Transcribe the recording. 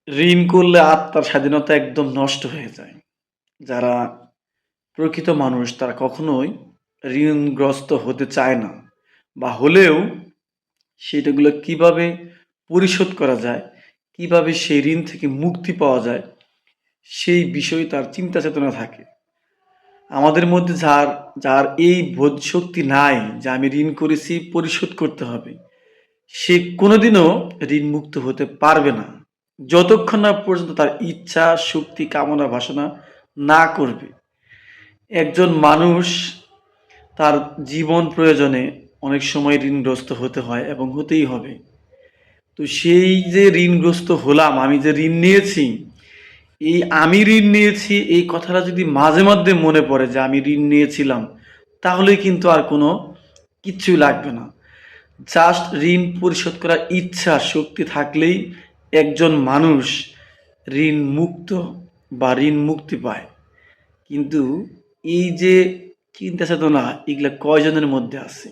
ঋণ করলে আত্মার স্বাধীনতা একদম নষ্ট হয়ে যায়। যারা প্রকৃত মানুষ তারা কখনোই ঋণগ্রস্ত হতে চায় না। বা হলেও সেটাগুলো কিভাবে পরিশোধ করা যায়, কিভাবে সেই ঋণ থেকে মুক্তি পাওয়া যায়, সেই বিষয়ে তার চিন্তা চেতনা থাকে। আমাদের মধ্যে যার এই বোধশক্তি নাই যে আমি ঋণ করেছি পরিশোধ করতে হবে, সে কোনোদিনও ঋণমুক্ত হতে পারবে না। যতক্ষণ না পর্যন্ত তার ইচ্ছা, শক্তি, কামনা, বাসনা না করবে। একজন মানুষ তার জীবন প্রয়োজনে অনেক সময় ঋণগ্রস্ত হতে হয় এবং হতেই হবে। তো সেই যে ঋণগ্রস্ত হলাম, আমি যে ঋণ নিয়েছি, এই আমি ঋণ নিয়েছি এই কথাটা যদি মাঝে মধ্যে মনে পড়ে যে আমি ঋণ নিয়েছিলাম, তাহলে কিন্তু আর কোনো কিচ্ছুই লাগবে না। জাস্ট ঋণ পরিশোধ করার ইচ্ছা শক্তি থাকলেই একজন মানুষ ঋণ মুক্ত বা ঋণ মুক্তি পায়। কিন্তু এই যে চিন্তা চেতনা এগুলা কয়জনের মধ্যে আছে?